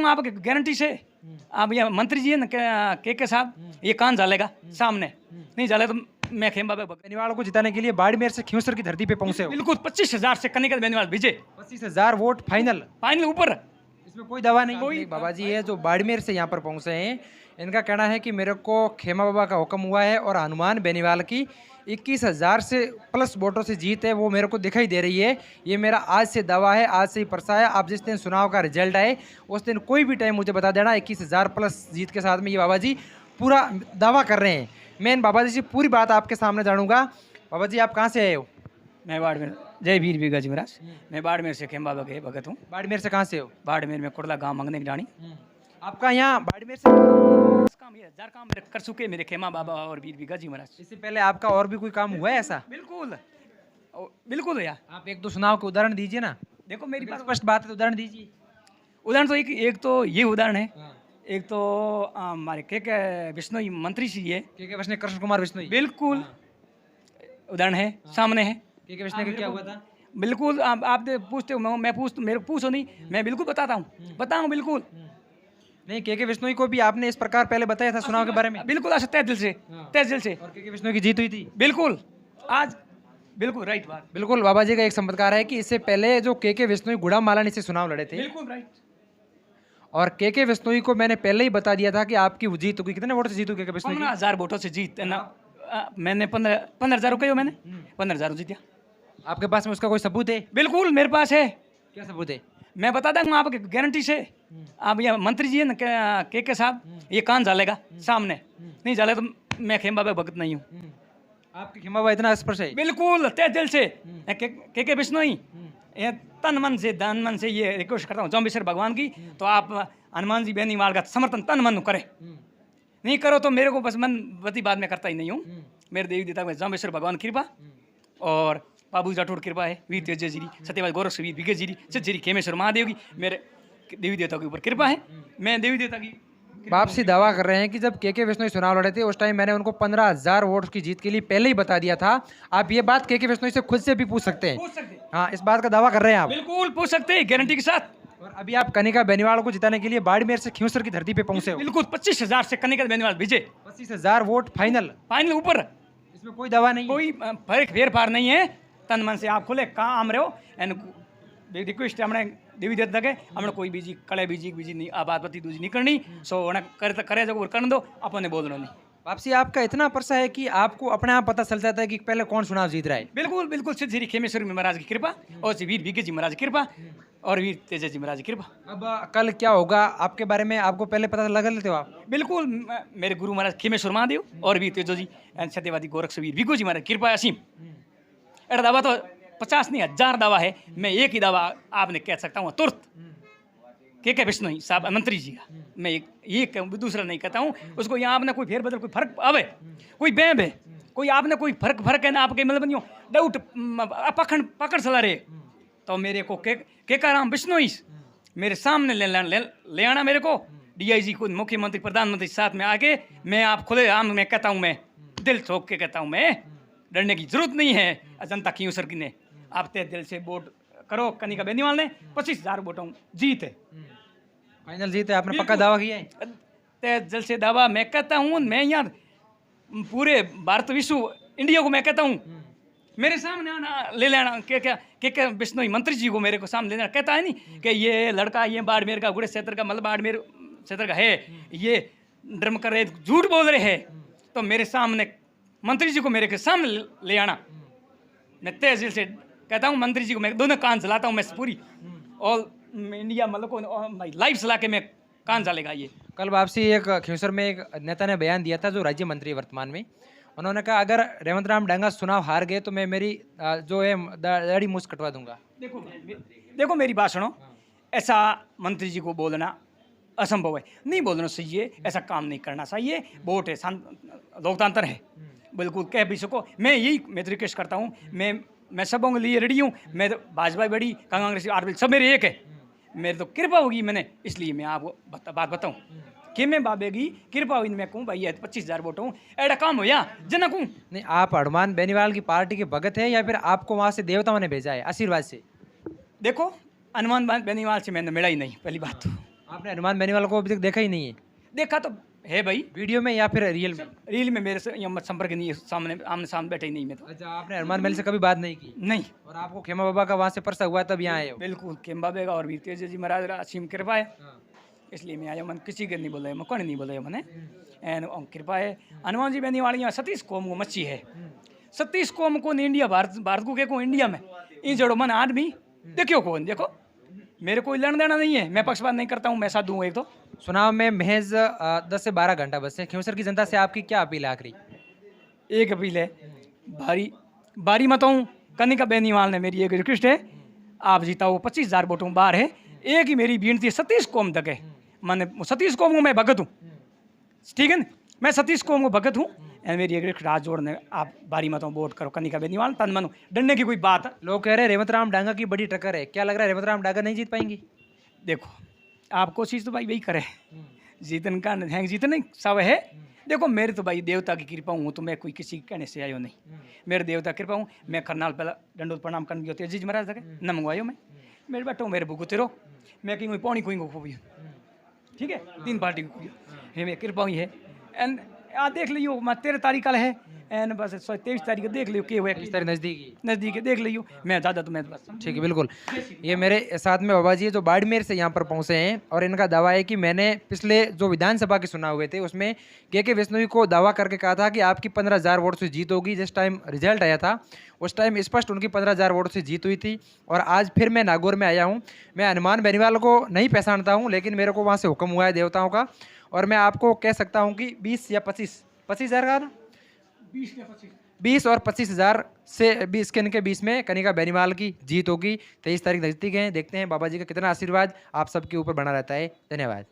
आपकी गारंटी से आप ये मंत्री जी है ना के साहब ये कान झालेगा सामने नहीं झाले तो मैं खेम बाबा बेनीवाल को जिताने के लिए बाड़मेर से खियूसर की धरती पे पहुंचे हो। बिल्कुल 25,000 से कनिका बेनीवाल विजय 25,000 वोट फाइनल, फाइनल ऊपर। इसमें कोई दवा नहीं। कोई बाबा जी है जो बाड़मेर से यहाँ पर पहुंचे हैं, इनका कहना है कि मेरे को खेमा बाबा का हुक्म हुआ है और हनुमान बेनीवाल की 21,000 से प्लस वोटों से जीत है वो मेरे को दिखाई दे रही है। ये मेरा आज से दावा है, आज से ही परसा है। आप जिस दिन चुनाव का रिजल्ट आए उस दिन कोई भी टाइम मुझे बता देना। 21,000 प्लस जीत के साथ में ये बाबा जी पूरा दावा कर रहे हैं। मैं इन बाबा जी से पूरी बात आपके सामने जानूंगा। बाबा जी आप कहाँ से आए हो? मैं बाड़मेर, जय वीर बिगा जी महाराज। मैं बाड़मेर से खेम बाबा के भगत हूँ। बाड़मेर से कहाँ से हो? बाड़मेर में कुड़ला गांव मंगने की डाणी। आपका यहाँ बाड़मेर से काम ये 1000 काम मेरे कर चुके मेरे खेमा बाबा और वीर बिगा जी महाराज। इससे पहले आपका और भी कोई काम हुआ है ऐसा? बिल्कुल बिल्कुल भैया। आप एक दो चुनाव के उदाहरण दीजिए ना। देखो मेरी बात स्पष्ट बात है तो उदाहरण दीजिए। उदाहरण तो एक तो ये उदाहरण है। एक तो हमारे के बिश्नोई मंत्री जी है के वैष्णव, कृष्ण कुमार बिश्नोई, बिल्कुल उदाहरण है सामने है। के वैष्णव का क्या हुआ था? बिल्कुल आप पूछते हो मैं पूछ मेरे को पूछो नहीं, मैं बिल्कुल बताता हूँ बताऊँ बिल्कुल। नहीं, के बिश्नोई को भी आपने इस प्रकार पहले बताया था चुनाव के बारे में? बिल्कुल आज तय दिल से, तय दिल से। और के बिश्नोई की जीत हुई थी? बिल्कुल आज बिल्कुल राइट बात। बिल्कुल बाबा जी का एक चमत्कार है कि इससे पहले जो के बिश्नोई गुड़ाम मालानी से चुनाव लड़े थे, बिल्कुल राइट। और के बिश्नोई को मैंने पहले ही बता दिया था कि आपकी जीत होगी। कितने वोट से जीत हुई के बिश्नोई? 15,000 वोटों से जीत ना। मैंने 15,000 कहो मैंने 15,000 जीता। आपके पास में उसका कोई सबूत है? बिल्कुल मेरे पास है। क्या सबूत है? मैं बता दूंगा आपकी गारंटी से। आप ये मंत्री जी है ना के साहब ये कान झालेगा सामने नहीं झाले तो मैं खेम बाबा भगत नहीं हूँ। आपकी खेमा बाबा इतना स्पर्श है? बिल्कुल तय दिल से। के बिश्नोई ये तन मन से धन मन से ये रिक्वेस्ट करता हूँ जम्बेश्वर भगवान की, तो आप हनुमान जी बेनीवाल का समर्थन तन मन करे। नहीं करो तो मेरे को बस मन बती बात में करता ही नहीं हूँ। मेरे देवी देवता में जम्बेश्वर भगवान कृपा और बाबू राठौड़ कृपा है, वीर तेजय जी सत्यवाद गौरव वीर विगे जी सज्जरी खेमेश्वर महादेव की मेरे देवी देवता के ऊपर कृपा है। मैं देवी देवता की बाप से दावा कर रहे हैं कि जब के बिश्नोई चुनाव लड़े थे उस टाइम मैंने उनको 15,000 वोट की जीत के लिए पहले ही बता दिया था। आप ये बात के बिश्नोई से खुद से भी पूछ सकते हैं। हाँ, इस बात का दावा कर रहे हैं आप? बिल्कुल पूछ सकते हैं गारंटी के साथ। और अभी आप कनिका बेनीवाल को जिताने के लिए बाड़मेर से खियूसर की धरती पे पहुंचे हो। बिल्कुल 25,000 से कनिका बेनीवाल विजय 25,000 वोट फाइनल, फाइनल ऊपर। इसमें कोई दवा नहीं, कोई फर्क फेर फार नहीं है। तन मन से आप खुले काम रहे हो एंड रिक्वेस्ट हमने देवी देवता के हमने कोई बीजी कड़े बीजी नहीं आबाद पति दूजी नहीं करनी। सो करे जब कर दो अपन बोल रहा नहीं। वापसी आपका इतना परसा है कि आपको अपने आप पता चल जाता है कि पहले कौन चुनाव जीत रहा है। बिल्कुल बिल्कुल सिद्ध श्री खेमेश्वर महाराज की कृपा और वीर विगे जी महाराज की कृपा और वीर तेजय जी महाराज की कृपा। अब कल क्या होगा आपके बारे में आपको पहले पता लगा लेते हो आप? बिल्कुल मेरे गुरु महाराज खेमेश्वर महादेव और वीर तेजो जी सत्यवादी गोरख वीर विगो जी महाराज कृपा असीम। एड़ा दावा तो 50 नहीं 1000 दावा है। मैं एक ही दावा आपने कह सकता हूँ तुरंत के बिश्नोई साहब मंत्री जी का। मैं एक दूसरा नहीं कहता हूँ उसको। यहाँ आपने कोई फेर बदल कोई फर्क आवे कोई बेब है कोई आपने कोई फर्क है ना आपके मतलब नहीं डाउट पकड़ चला रहे तो मेरे को के राम बिश्नोई मेरे सामने ले आना मेरे को DIG को मुख्यमंत्री प्रधानमंत्री साथ में आके मैं आप खुले आम मैं कहता हूँ मैं दिल ठोक के कहता हूँ मैं डरने की जरूरत नहीं है। जनता की सर की ने आप तय दिल से वोट करो कनिका बेनीवाल ने 25,000 वोटों जीत है फाइनल जीत है। आपने पक्का दावा किया है? तय दिल से दावा मैं कहता हूँ। मैं यहाँ पूरे भारत विश्व इंडिया को मैं कहता हूँ मेरे सामने आना ले लेना के बिश्नोई मंत्री जी को मेरे को सामने लेना कहता है नहीं कि ये लड़का ये बाड़मेर का गुड़े क्षेत्र का मतलब बाड़मेर क्षेत्र का है ये ड्रम कर रहे झूठ बोल रहे हैं तो मेरे सामने मंत्री जी को मेरे के सामने ले आना। मैं तहसील से कहता हूँ मंत्री जी को मैं दोनों कान चलाता हूँ। मैं पूरी ऑल इंडिया मतलब को लाइव चला के मैं कान चलेगा। ये कल वापसी एक खियूसर में एक नेता ने बयान दिया था जो राज्य मंत्री है वर्तमान में। उन्होंने कहा अगर रेवंत राम डांगा चुनाव हार गए तो मैं मेरी जो है दाढ़ी मूछ कटवा दूंगा। देखो मेरी बात सुनो। ऐसा मंत्री जी को बोलना असंभव है, नहीं बोलना चाहिए, ऐसा काम नहीं करना चाहिए। वोट है, लोकतंत्र है, बिल्कुल कह भी सको। मैं तो रिक्वेस्ट करता हूँ। मैं सबों के लिए रेडी हूँ। मैं तो भाजपा बड़ी कांग्रेस आरपीएल सब मेरे एक है। मेरे तो कृपा होगी मैंने इसलिए मैं आपको बात बताऊँ कि मैं बाबे की कृपा हुई मैं कहूँ भाई 25,000 वोट हूँ एड़ा काम हो या जना कहूँ। नहीं, आप हनुमान बेनीवाल की पार्टी के भगत है या फिर आपको वहाँ से देवताओं ने भेजा है आशीर्वाद से? देखो हनुमान बेनीवाल से मैंने मिला ही नहीं पहली बात तो। आपने हनुमान बेनीवाल को अभी तक देखा ही नहीं है? देखा तो है भाई, वीडियो में या फिर रियल में? रील में मेरे से यहाँ संपर्क नहीं है, सामने आमने सामने बैठे ही नहीं मैं तो। अच्छा, आपने हनुमान बेनी से कभी बात नहीं की? नहीं, और आपको खेमा बाबा का वहाँ से परसा हुआ तब यहाँ आए हो? बिल्कुल केम्बा बेगा और वीर तेज जी महाराज असीम कृपा है, हाँ। इसलिए मैं आया। मन किसी के नहीं बोला, मैं कौन नहीं बोला मैंने, एन कृपा है। हनुमान जी बेनी वाली यहाँ सतीश कोम को मच्छी है, सतीश कोम को इंडिया भारत भारत को को इंडिया में इन जड़ो मन आदमी देखियो कौन, देखो मेरे कोई लेना देना नहीं है, मैं पक्षपात नहीं करता हूँ, मैं साथ दूँ एक तो। चुनाव में महज 10 से 12 घंटा बचे। खींवसर की जनता से आपकी क्या अपील है आखिरी? एक अपील है, भारी बारी मतों कनिका बेनीवाल ने मेरी एक रिक्वेस्ट है, आप जीताओ 25,000 वोटों बाहर है। एक ही मेरी विनती है, सतीश कोम तक है, मैंने सतीश कोम को मैं भगत हूँ, ठीक है ना, मैं सतीश कोम को भगत हूँ। एंड मेरी एक रिक्वेस्ट हाथ जोड़ने, आप बारी मतों वोट करो कनिका बेनीवाल, तन मन डरने की कोई बात है। लोग कह रहे हैं रेवंत राम डांगा की बड़ी टक्कर है, क्या लग रहा है रेवंत राम डांगा नहीं जीत पाएंगी? देखो आप कोशिश तो भाई वही करे, जीतन का है जीतने सब है। देखो मेरे तो भाई देवता की कृपा हूँ, तो मैं कोई किसी के कहने से आयो नहीं, मेरे देवता की कृपा हूँ। मैं खरनाल पहला दंडोत प्रणाम करने गया तेजी महाराज तक न मंगवायो मैं, मेरे बैठो मेरे बुगु तेरो, मैं कहीं पौनी कोई को खूबी, ठीक है, 3 पार्टी को खूबी है, मेरी कृपा हुई है। एंड आ देख लियो, मैं 13 तारीख कल है, एंड बस 23 तारीख को देख लियो के हुआ, इस तरह नजदीकी। नज़दीक है देख लियो, मैं ज़्यादा तो मैं बस। ठीक है, बिल्कुल। ये मेरे साथ में बाबा जी है जो बाड़मेर से यहाँ पर पहुँचे हैं, और इनका दावा है कि मैंने पिछले जो विधानसभा के चुनाव हुए थे उसमें के वैष्णवी को दावा करके कहा था कि आपकी 15,000 वोट से जीत होगी। जिस टाइम रिजल्ट आया था उस टाइम स्पष्ट उनकी 15,000 वोट से जीत हुई थी। और आज फिर मैं नागौर में आया हूँ। मैं हनुमान बेनीवाल को नहीं पहचानता हूँ, लेकिन मेरे को वहाँ से हुक्म हुआ है देवताओं का, और मैं आपको कह सकता हूँ कि 20 या 25,000 का ना, 20 और 25,000 से 20 के इनके 20 में कनिका बेनीवाल की जीत होगी। 23 तारीख नजदीक है, देखते हैं बाबा जी का कितना आशीर्वाद आप सबके ऊपर बना रहता है। धन्यवाद।